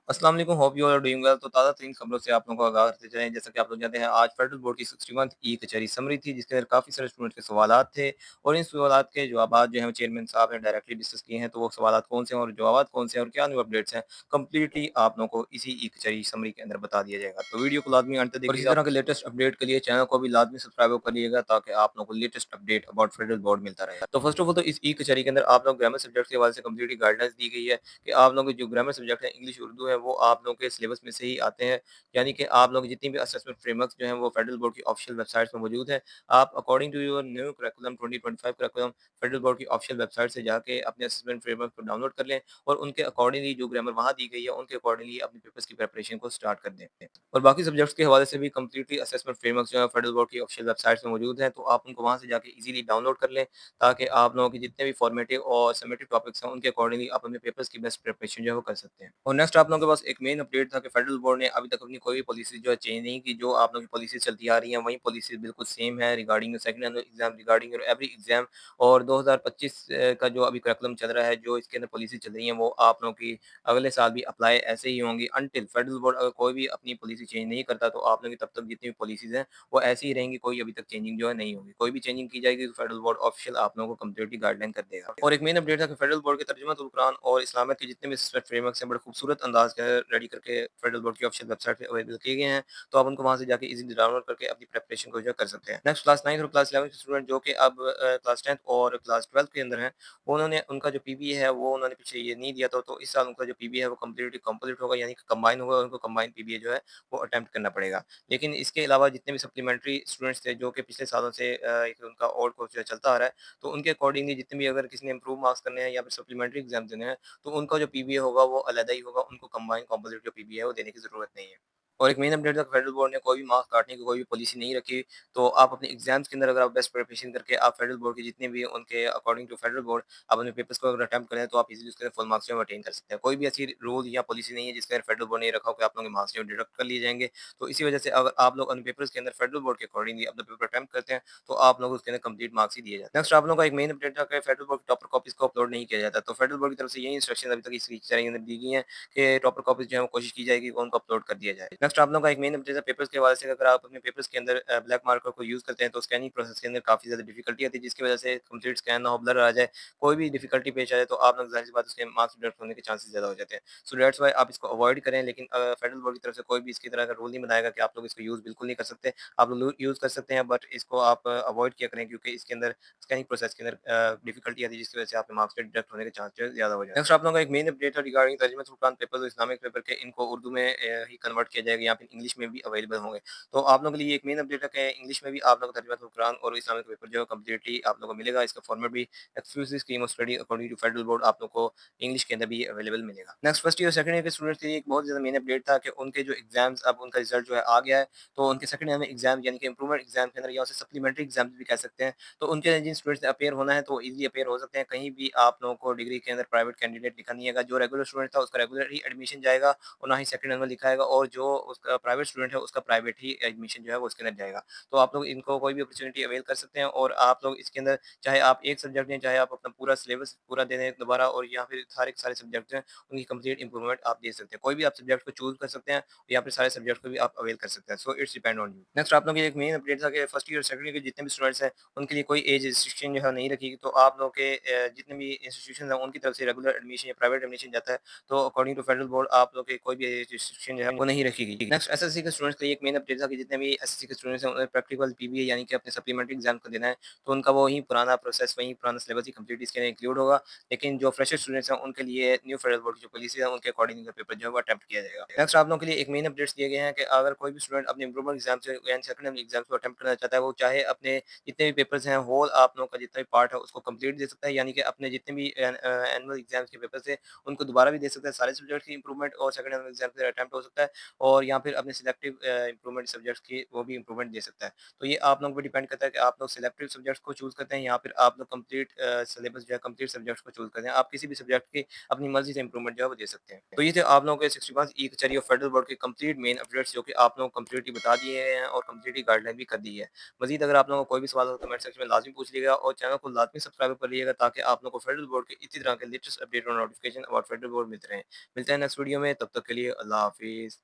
अस्सलाम वालेकुम, hope you are doing well. तो ताज़ा तरीन खबरों से आप लोगों को आगाह करते चलें। जैसा कि आप लोग जानते हैं, आज फेडरल बोर्ड की 61वीं ई कचहरी समरी थी, जिसके अंदर काफ़ी सारे स्टूडेंट के सवालात थे और इन सवालात के जवाबात जो हैं वो चेयरमैन साहब ने डायरेक्टली डिस्कस किए हैं। तो वो सवालात कौन से हैं और जवाबात कौन से हैं और क्या न्यू अपडेट्स हैं, कंप्लीटली आप लोगों को इसी ई कचहरी समरी के अंदर बता दिया जाएगा। तो वीडियो को लाज़मी अंत तक देखिएगा और इसी तरह के लेटेस्ट अपडेट के लिए चैनल को भी लाज़मी सब्सक्राइब कर लीजिएगा, ताकि आप लोगों को latest update about federal board मिलता रहेगा। तो फर्स्ट ऑफ ऑल, तो इस ई कचहरी के अंदर आप लोग ग्रामर सब्जेक्ट के हवाले से कंप्लीटली गाइडलाइंस दी गई है कि आप लोगों के जो ग्रामर सब्जेक्ट है, इंग्लिश, उर्दू है, वो आप लोगों के सिलेबस में से ही आते हैं। यानी कि आप लोग जितनी भी असेसमेंट फ्रेमवर्क्स जो हैं वो फेडरल बोर्ड की ऑफिशियल वेबसाइट्स में मौजूद है। आप according to your new curriculum 2025 curriculum federal board की ऑफिशियल वेबसाइट से जाके अपने असेसमेंट फ्रेमवर्क को डाउनलोड कर लें और उनके अकॉर्डिंगली जो ग्रामर वहाँ दी गई है, उनके अकॉर्डिंगली अपने पेपर्स की प्रिपरेशन को स्टार्ट कर दें। और बाकी सब्जेक्ट्स के हवाले से भी कंप्लीटली असेसमेंट फ्रेमवर्क्स जो है फेडरल बोर्ड की ऑफिशियल वेबसाइट्स में मौजूद हैं, तो आप उनको वहाँ से जाके इजीली डाउनलोड कर लें, ताकि आप लोगों के जितने भी फॉर्मेटिव और समेटिव टॉपिक्स हैं, उनके अकॉर्डिंगली आप अपने पेपर्स की बेस्ट प्रिपरेशन जो है वो कर सकते हैं। और नेक्स्ट आप लोगों के पास एक मेन अपडेट था कि फेडरल बोर्ड ने अभी तक अपनी कोई भी पॉलिसी जो है चेंज नहीं की। जो आप लोगों की पॉलिसी चलती आ रही है, वही पॉलिसी बिल्कुल सेम है regarding second annual exam, regarding your every exam. और 2025 का जो अभी करिकुलम चल रहा है, जो इसके अंदर पॉलिसी चल रही है, वो आप लोगों की अगले साल भी अप्लाई ऐसे ही होंगी अनटिल फेडरल बोर्ड अगर कोई भी अपनी पॉलिसी चेंज नहीं करता, तो आप लोगों की तब तक जितनी भी पॉलिसीज़ हैं, वो ऐसी ही रहेंगी। कोई अभी तक चेंजिंग जो है नहीं होगी। कोई भी चेंजिंग की जाएगी तो फेडरल बोर्ड ऑफिशियल आप लोगों को कंप्लीटली गाइडलाइन कर देगा। और एक मेन अपडेट था कि फेडरल बोर्ड के तर्जुमातुल कुरान और इस्लामियत के जितने भी फ्रेमवर्क्स हैं, बड़े खूबसूरत अंदाज के रेडी करके फेडरल बोर्ड की ऑफिशियल वेबसाइट पे अवेलेबल किए गए हैं। तो आप उनको वहाँ से जाके इजीली डाउनलोड करके अपनी प्रिपरेशन को जो है कर सकते हैं। नेक्स्ट क्लास 9 और क्लास 11 के स्टूडेंट जो कि अब क्लास 10th और क्लास 12th के अंदर हैं, उन्होंने उनका जो पीबीए है वो उन्होंने पीछे ये नहीं दिया था, तो इस साल उनका जो पीबीए है वो कंप्लीटली कंप्लीट होगा, यानी कि कंबाइन होगा। उनको कंबाइन पीबीए जो है वो अटेम्प्ट करना पड़ेगा। लेकिन इसके अलावा जितने भी सप्लीमेंट्री स्टूडेंट्स थे, जो कि पिछले सालों से एक उनका और कोर्स जो है चलता आ रहा है, तो उनके अकॉर्डिंगली जितने भी अगर किसी ने इंप्रूव मार्क्स करने हैं या फिर सप्लीमेंट्री एग्जाम देने हैं, तो उनका जो पीबीए होगा वो अलग ही होगा। उनको कंबाइन कंपोजिट जो पीबीए है वो देने की ज़रूरत नहीं है। और एक मेन अपडेट था, फेडरल बोर्ड ने कोई भी मार्क्स काटने की कोई भी पॉलिसी नहीं रखी। तो आप अपने एग्जाम्स के अंदर अगर आप बेस्ट प्रिपरेशन करके आप फेडरल बोर्ड के जितने भी उनके अकॉर्डिंग टू फेडरल बोर्ड आप अपने पेपर्स को अगर अटेम्प्ट करें, तो आप इजीली उसके फुल मार्क्स जो है अटेन कर सकते हैं। कोई भी ऐसी रूल या पॉलिसी नहीं है जिसके अंदर फेडरल बोर्ड ने रखा हो कि आप लोगों के मार्क्स जो डिडक्ट कर लिए जाएंगे। तो इसी वजह से अगर आप लोग अपने पेपर्स के अंदर फेडरल बोर्ड के अकॉर्डिंगली अपना पेपर अटेम्प्ट करते हैं, तो आप लोग उसके अंदर कंप्लीट मार्क्स ही दिए जाते हैं। नेक्स्ट आप लोगों का एक मेन अपडेट था कि फेडरल बोर्ड की टॉपर कॉपीज को अपलोड नहीं किया जाता। तो फेडरल बोर्ड की तरफ से यही इंस्ट्रक्शन अभी तक इस के अंदर दी गई हैं कि टॉपर कॉपीज जो है वो कोशिश की जाएगी कि उनको अपलोड कर दिया जाए। नेक्स्ट आप लोगों का एक मेन अपडेट है पेपर्स के हवाले से। अगर आप अपने पेपर्स के अंदर ब्लैक मार्कर को यूज़ करते हैं, तो स्कैनिंग प्रोसेस के अंदर काफ़ी ज़्यादा डिफिकल्टी आती है, जिसकी वजह से कंप्लीट स्कैन ना हो, ब्लर आ जाए, कोई भी डिफिकल्टी पेश आ जाए, तो आप लोग ज़ाहिर-सी बात है उसके मार्क्स डिडक्ट होने के चांसेस ज़्यादा हो जाते हैं। सो दैट्स व्हाई आप इसको अवॉइड करें। लेकिन फेडरल बोर्ड की तरफ से कोई भी इसकी तरह का रूल नहीं बनाएगा कि आप लोग इसको यूज़ बिल्कुल नहीं कर सकते। आप लोग यूज़ कर सकते हैं, बट इसको आप अवॉइड किया करें, क्योंकि इसके अंदर स्कैनिंग प्रोसेस के अंदर डिफिकल्टी आती है, जिसकी वजह से आपके मार्क्स डिडक्ट होने के चांसेस ज़्यादा हो जाते हैं। नेक्स्ट आप लोगों का एक मेन अपडेट है रिगार्डिंग तर्जुमा कुरान पेपर, इस्लामिक पेपर के इनको उर्दू में ही कन्वर्ट किया जाएगा या फिर इंग्लिश में भी अवेलेबल होंगे। तो आप लोगों के लिए एक मेन अपडेट है कि इंग्लिश में भी आप लोग तर्जुमा कुरान और इस्लामिक पेपर जो है कंप्लीटली आप लोगों को मिलेगा। इसका फॉर्मेट भी exclusive scheme of study according to federal board आप लोग को इंग्लिश के अंदर भी अवेलेबल मिलेगा। नेक्स्ट फर्स्ट ईयर और सेकंड ईयर के स्टूडेंट्स के लिए एक बहुत ज़्यादा मेन अपडेट था कि उनके जो एग्जाम्स अब उनका रिजल्ट जो है आ गया है। तो उनके सेकंड ईयर में एग्जाम यानी कि इंप्रूवमेंट एग्जाम के अंदर या उसे सप्लीमेंट्री एग्जाम्स भी कह सकते हैं। तो उनके जिन स्टूडेंट्स ने अपेयर होना है, तो ईज़िली अपेयर हो सकते हैं। कहीं भी आप लोगों को डिग्री के अंदर प्राइवेट कैंडिडेट लिखा नहीं आएगा। जो रेगुलर स्टूडेंट था उसका रेगुलर ही एडमिशन जाएगा और ना ही सेकंड ईयर में लिखा आएगा, और जो उसका प्राइवेट स्टूडेंट है उसका प्राइवेट ही एडमिशन जो है वो उसके अंदर जाएगा। तो आप लोग इनको कोई भी अपॉर्चुनिटी अवेल कर सकते हैं, और आप लोग इसके अंदर चाहे आप एक सब्जेक्ट लें, चाहे आप अपना पूरा सिलेबस पूरा दे दें दोबारा, और या फिर सारे के सारे सब्जेक्ट हैं उनकी कंप्लीट इंप्रूवमेंट आप दे सकते हैं। कोई भी आप सब्जेक्ट को चूज़ कर सकते हैं, या फिर सारे सब्जेक्ट को भी आप अवेल कर सकते हैं। So it's depend on you. Next आप लोगों के लिए एक मेन अपडेट था कि फर्स्ट ईयर सेकंड ईयर के जितने भी स्टूडेंट्स हैं, उनके लिए कोई एज रिस्ट्रिक्शन जो है नहीं रखी। तो आप लोगों के जितने भी इंस्टीट्यूशन हैं उनकी तरफ से रेगुलर एडमिशन या प्राइवेट एडमिशन जाता है, तो अकॉर्डिंग टू फेडरल बोर्ड आप लोग के कोई भी एज रिस्ट्रिक्शन जो है वो नहीं रखी गई। नेक्स्ट एसएससी के स्टूडेंट्स के लिए एक मेन अपडेट था कि जितने भी एसएससी के स्टूडेंट्स हैं उन्हें प्रैक्टिकल पीबीए यानी कि अपने सप्लीमेंट्री एग्जाम को देना है। तो उनका वही पुराना प्रोसेस, वही पुराना सिलेबस ही कंप्लीट इसके अंदर इंक्लूड होगा। लेकिन जो फ्रेशर स्टूडेंट्स हैं उनके लिए न्यू फेडरल बोर्ड की जो पॉलिसी है उनके अकॉर्डिंग उनका पेपर जो है वो अटेम्प्ट किया जाएगा। नेक्स्ट आप लोगों के लिए एक मेन अपडेट्स दिए गए हैं कि अगर कोई भी स्टूडेंट अपने इंप्रूवमेंट एग्जाम से यानी सेकंड एग्जाम को अटेम्प्ट करना चाहता है, वो चाहे अपने जितने भी पेपर्स हैं होल आप लोगों का जितना भी पार्ट है उसको कंप्लीट दे सकता है, यानी कि अपने जितने भी एनुअल एग्जाम्स के पेपर्स हैं उनको दोबारा भी दे सकता है। सारे सब्जेक्ट की इंप्रूवमेंट और सेकंड एनुअल एग्जाम के अटेम्प्ट हो सकता है। और और या फिर अपने सिलेक्टिव इम्प्रूवमेंट सब्जेक्ट्स की वो भी इम्प्रूवमेंट दे सकता है। तो ये आप लोगों पे डिपेंड करता है कि आप लोग सिलेक्टिव सब्जेक्ट्स को चूज़ करते हैं या फिर आप लोग कंप्लीट सिलेबस जो है कंप्लीट सब्जेक्ट्स को चूज़ करते हैं। आप किसी भी सब्जेक्ट की अपनी मर्ज़ी से इम्प्रूवमेंट जो है वो दे सकते हैं। तो ये थे आप लोगों के 61 ई कचहरी और फेडरल बोर्ड के कंप्लीट मेन अपडेट्स जो कि आप लोगों को कंप्लीटली बता दिए गए हैं और कंप्लीटली गाइडलाइन भी कर दी है। मज़ीद अगर आप लोगों को कोई भी सवाल हो तो कमेंट सेक्शन में लाज़मी पूछ लीजिएगा और चैनल को लाज़मी सब्सक्राइब कर लीजिएगा ताकि आप लोगों को फेडरल बोर्ड के इसी तरह के लेटेस्ट अपडेट और नोटिफ़िकेशन अबाउट फेडरल बोर्ड मिलते रहें। मिलते हैं नेक्स्ट वीडियो में, तब तक के लिए अल्लाह हाफ़िज़।